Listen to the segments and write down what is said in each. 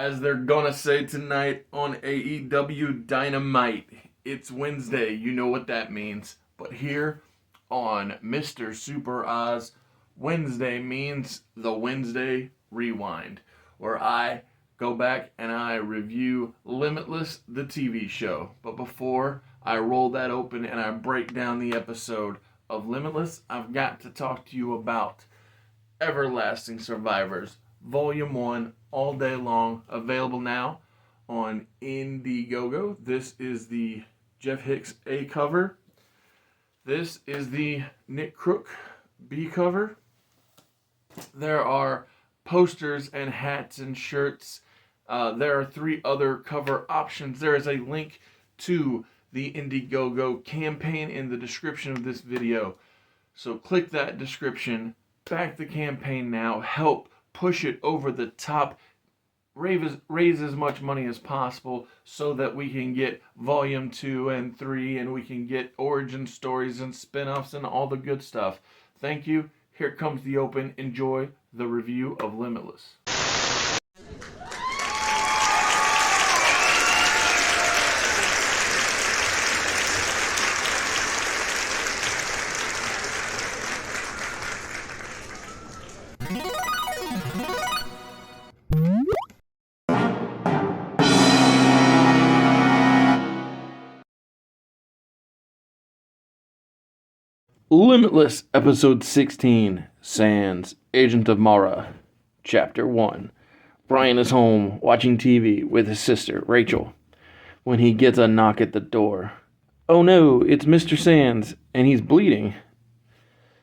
As they're gonna say tonight on AEW Dynamite, it's Wednesday. You know what that means. But here on Mr. Super Oz, Wednesday means the Wednesday Rewind, where I go back and I review Limitless, the TV show. But before I roll that open and I break down the episode of Limitless, I've got to talk to you about Everlasting Survivors, Volume 1, all day long, available now on Indiegogo. This is the Jeff Hicks A cover. This is the Nick Crook B cover. There are posters and hats and shirts. There are 3 other cover options. There is a link to the Indiegogo campaign in the description of this video. So click that description, back the campaign now, help push it over the top, raise as much money as possible so that we can get volume 2 and 3 and we can get origin stories and spin-offs and all the good stuff. Thank you. Here comes the open. Enjoy the review of Limitless. Limitless, Episode 16, Sans, Agent of Morra, Chapter 1. Brian is home, watching TV with his sister, Rachel, when he gets a knock at the door. Oh no, it's Mr. Sans, and he's bleeding.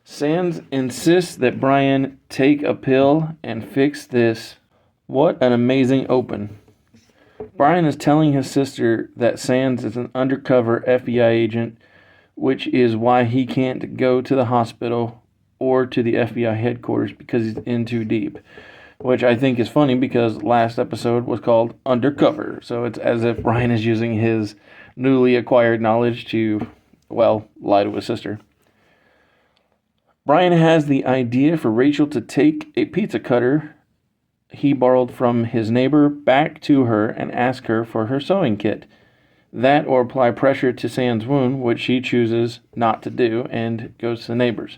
Sans insists that Brian take a pill and fix this. What an amazing open. Brian is telling his sister that Sans is an undercover FBI agent, which is why he can't go to the hospital or to the FBI headquarters because he's in too deep. Which I think is funny because last episode was called Undercover. So it's as if Brian is using his newly acquired knowledge to, well, lie to his sister. Brian has the idea for Rachel to take a pizza cutter he borrowed from his neighbor back to her and ask her for her sewing kit. That or apply pressure to Sans' wound, which she chooses not to do and goes to the neighbors.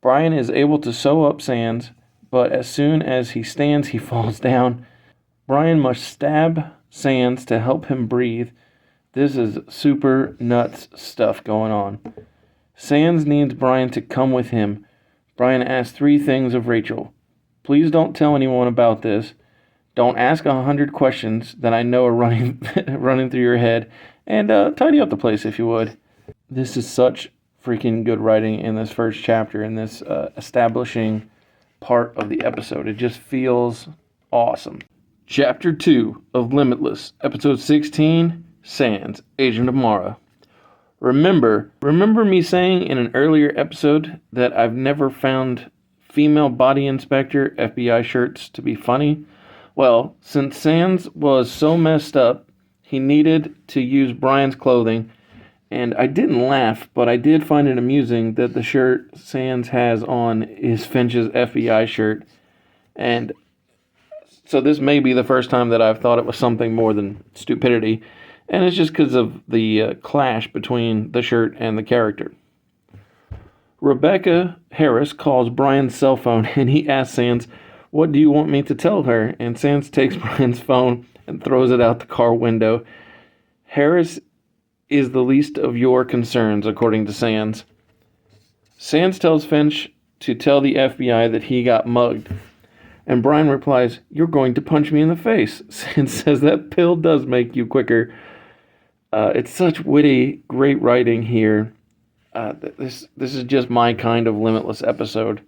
Brian is able to sew up Sans, but as soon as he stands, he falls down. Brian must stab Sans to help him breathe. This is super nuts stuff going on. Sans needs Brian to come with him. Brian asks 3 things of Rachel. Please don't tell anyone about this. Don't ask 100 questions that I know are running through your head. And tidy up the place if you would. This is such freaking good writing in this first chapter, in this establishing part of the episode. It just feels awesome. Chapter 2 of Limitless, Episode 16, Sans, Agent of Morra. Remember me saying in an earlier episode that I've never found female body inspector FBI shirts to be funny? Well, since Sans was so messed up, he needed to use Brian's clothing, and I didn't laugh, but I did find it amusing that the shirt Sans has on is Finch's FBI shirt, and so this may be the first time that I've thought it was something more than stupidity, and it's just because of the clash between the shirt and the character. Rebecca Harris calls Brian's cell phone, and he asks Sans, "What do you want me to tell her?" And Sans takes Brian's phone and throws it out the car window. Harris is the least of your concerns, according to Sans. Sans tells Finch to tell the FBI that he got mugged. And Brian replies, "You're going to punch me in the face." Sans says that pill does make you quicker. It's such witty, great writing here. This is just my kind of Limitless episode.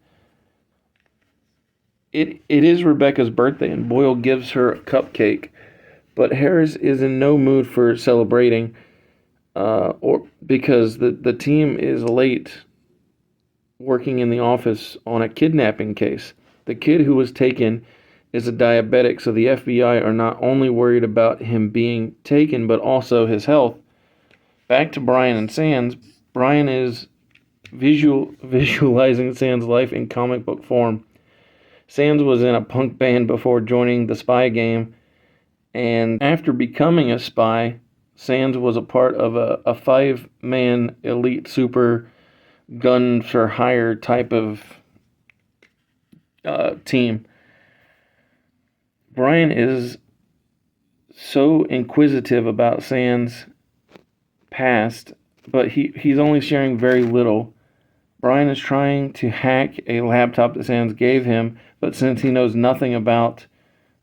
It is Rebecca's birthday, and Boyle gives her a cupcake, but Harris is in no mood for celebrating, or because the team is late working in the office on a kidnapping case. The kid who was taken is a diabetic, so the FBI are not only worried about him being taken, but also his health. Back to Brian and Sans. Brian is visualizing Sans' life in comic book form. Sands was in a punk band before joining the spy game, and after becoming a spy, Sands was a part of a 5-man elite super gun for hire type of team. Brian is so inquisitive about Sands' past, but he's only sharing very little. Brian is trying to hack a laptop that Sands gave him, but since he knows nothing about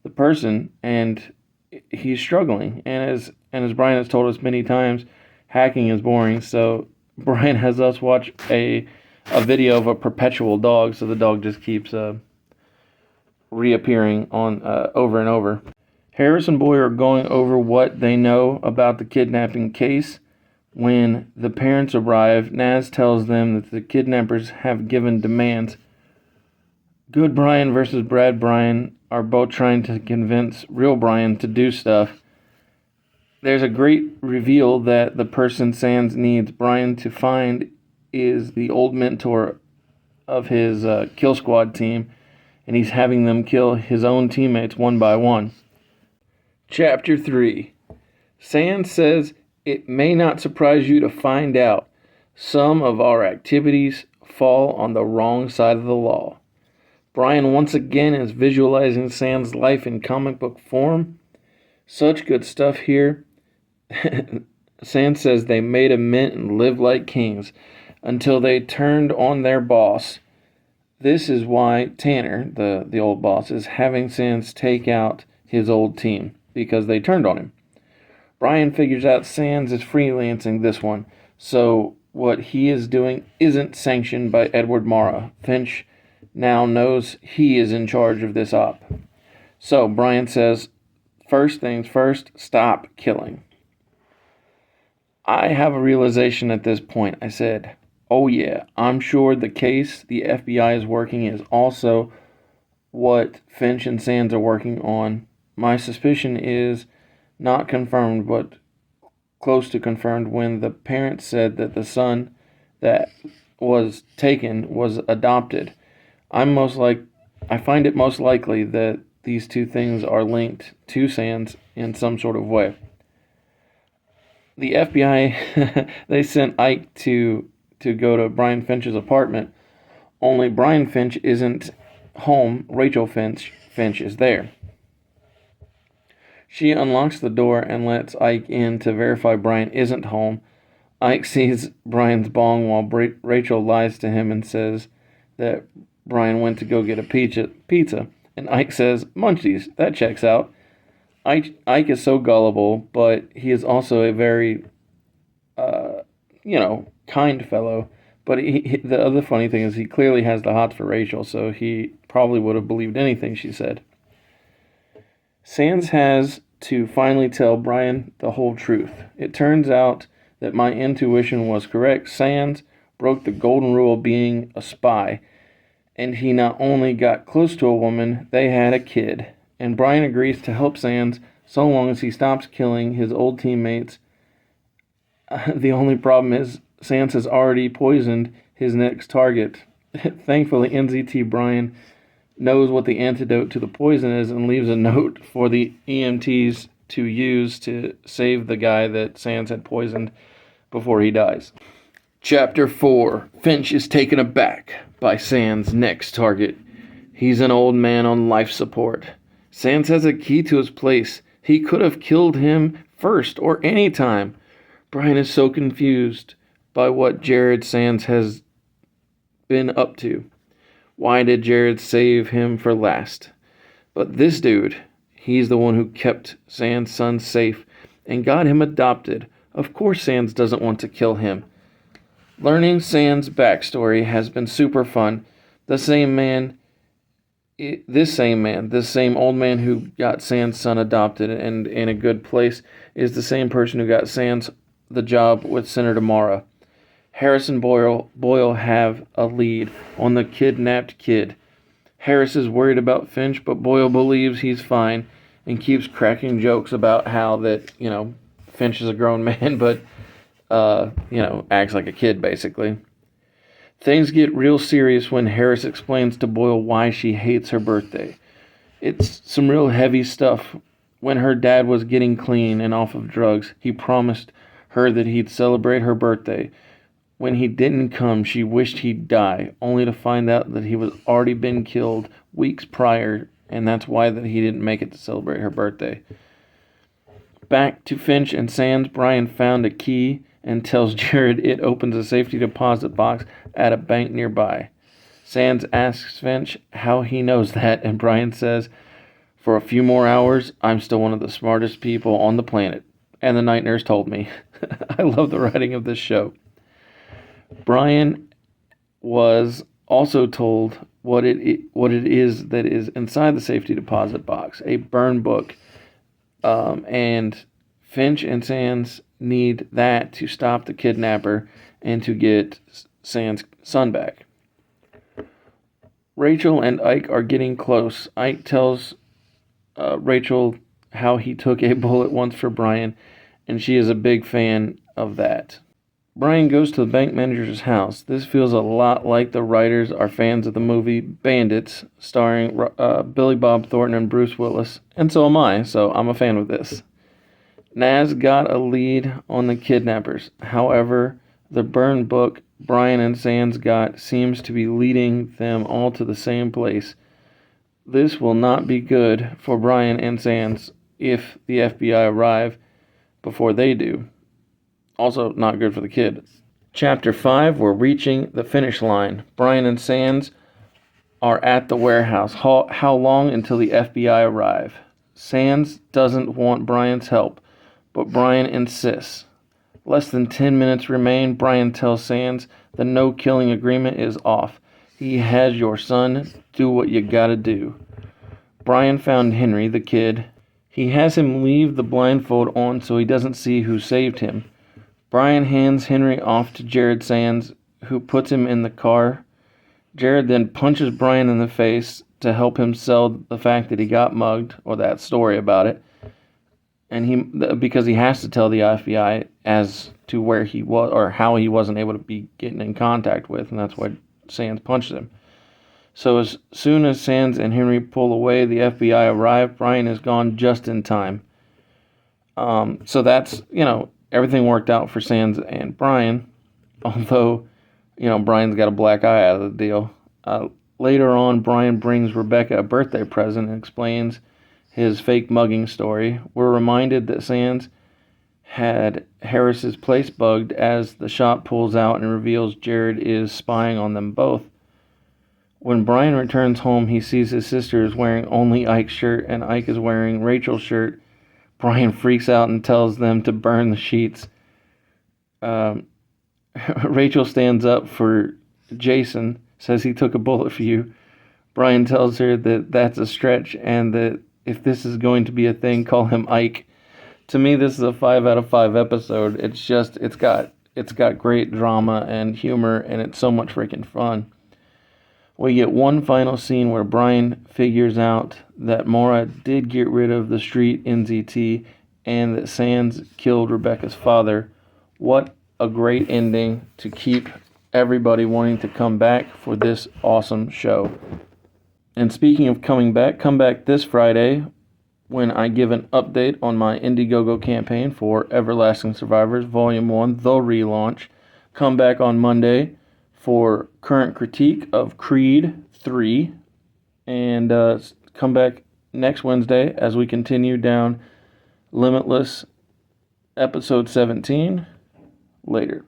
the person, and he's struggling, and as Brian has told us many times, hacking is boring. So Brian has us watch a video of a perpetual dog, so the dog just keeps reappearing on over and over. Harris and Boy are going over what they know about the kidnapping case. When the parents arrive, Naz tells them that the kidnappers have given demands. Good Brian versus Brad Brian are both trying to convince real Brian to do stuff. There's a great reveal that the person Sands needs Brian to find is the old mentor of his Kill Squad team, and he's having them kill his own teammates one by one. Chapter 3. Sands says, "It may not surprise you to find out some of our activities fall on the wrong side of the law." Brian once again is visualizing Sands' life in comic book form. Such good stuff here. Sands says they made a mint and lived like kings until they turned on their boss. This is why Tanner, the old boss, is having Sands take out his old team, because they turned on him. Brian figures out Sands is freelancing this one, so what he is doing isn't sanctioned by Edward Morra. Finch now knows he is in charge of this op. So Brian says, first things first, stop killing. I have a realization at this point. I said, oh yeah, I'm sure the case the FBI is working is also what Finch and Sands are working on. My suspicion is not confirmed, but close to confirmed when the parents said that the son that was taken was adopted. I find it most likely that these two things are linked to Sands in some sort of way. The FBI, they sent Ike to go to Brian Finch's apartment, only Brian Finch isn't home. Rachel Finch is there. She unlocks the door and lets Ike in to verify Brian isn't home. Ike sees Brian's bong while Rachel lies to him and says that Brian went to go get a pizza. And Ike says, Munchies, that checks out. Ike is so gullible, but he is also a very, kind fellow. But the other funny thing is he clearly has the hots for Rachel, so he probably would have believed anything she said. Sands has to finally tell Brian the whole truth. It turns out that my intuition was correct. Sands broke the golden rule of being a spy, and he not only got close to a woman, they had a kid. And Brian agrees to help Sands so long as he stops killing his old teammates. The only problem is Sands has already poisoned his next target. Thankfully, NZT Brian knows what the antidote to the poison is and leaves a note for the EMTs to use to save the guy that Sands had poisoned before he dies. Chapter 4. Finch is taken aback by Sands' next target. He's an old man on life support. Sands has a key to his place. He could have killed him first or any time. Brian is so confused by what Jared Sands has been up to. Why did Jared save him for last? But this dude, he's the one who kept Sands' son safe and got him adopted. Of course Sands doesn't want to kill him. Learning Sands' backstory has been super fun. This same old man who got Sands' son adopted and in a good place is the same person who got Sands the job with Senator Morra. Harris and Boyle have a lead on the kidnapped kid. Harris is worried about Finch, but Boyle believes he's fine and keeps cracking jokes about how that, Finch is a grown man, but, acts like a kid, basically. Things get real serious when Harris explains to Boyle why she hates her birthday. It's some real heavy stuff. When her dad was getting clean and off of drugs, he promised her that he'd celebrate her birthday. When he didn't come, she wished he'd die, only to find out that he was already been killed weeks prior, and that's why that he didn't make it to celebrate her birthday. Back to Finch and Sands, Brian found a key and tells Jared it opens a safety deposit box at a bank nearby. Sands asks Finch how he knows that, and Brian says, "For a few more hours, I'm still one of the smartest people on the planet, and the night nurse told me." I love the writing of this show. Brian was also told what it is that is inside the safety deposit box, a burn book, and Finch and Sands need that to stop the kidnapper and to get Sands' son back. Rachel and Ike are getting close. Ike tells Rachel how he took a bullet once for Brian, and she is a big fan of that. Brian goes to the bank manager's house. This feels a lot like the writers are fans of the movie Bandits, starring Billy Bob Thornton and Bruce Willis, and so am I, so I'm a fan of this. Naz got a lead on the kidnappers. However, the burn book Brian and Sands got seems to be leading them all to the same place. This will not be good for Brian and Sands if the FBI arrive before they do. Also, not good for the kid. Chapter 5, we're reaching the finish line. Brian and Sands are at the warehouse. How long until the FBI arrive? Sands doesn't want Brian's help, but Brian insists. Less than 10 minutes remain. Brian tells Sands the no-killing agreement is off. He has your son. Do what you gotta do. Brian found Henry, the kid. He has him leave the blindfold on so he doesn't see who saved him. Brian hands Henry off to Jared Sands, who puts him in the car. Jared then punches Brian in the face to help him sell the fact that he got mugged, or that story about it. And because he has to tell the FBI as to where he was, or how he wasn't able to be getting in contact with, and that's why Sands punched him. So as soon as Sands and Henry pull away, the FBI arrive. Brian is gone just in time. So that's, everything worked out for Sands and Brian, although, Brian's got a black eye out of the deal. Later on, Brian brings Rebecca a birthday present and explains his fake mugging story. We're reminded that Sands had Harris's place bugged as the shop pulls out and reveals Jared is spying on them both. When Brian returns home, he sees his sister is wearing only Ike's shirt and Ike is wearing Rachel's shirt. Brian freaks out and tells them to burn the sheets. Rachel stands up for Jason, says he took a bullet for you. Brian tells her that that's a stretch and that if this is going to be a thing, call him Ike. To me, this is a 5 out of 5 episode. It's got great drama and humor, and it's so much freaking fun. We get one final scene where Brian figures out that Morra did get rid of the street NZT and that Sands killed Rebecca's father. What a great ending to keep everybody wanting to come back for this awesome show. And speaking of coming back, come back this Friday when I give an update on my Indiegogo campaign for Everlasting Survivors Volume 1, the relaunch. Come back on Monday for current critique of Creed 3, and come back next Wednesday as we continue down Limitless episode 17. Later.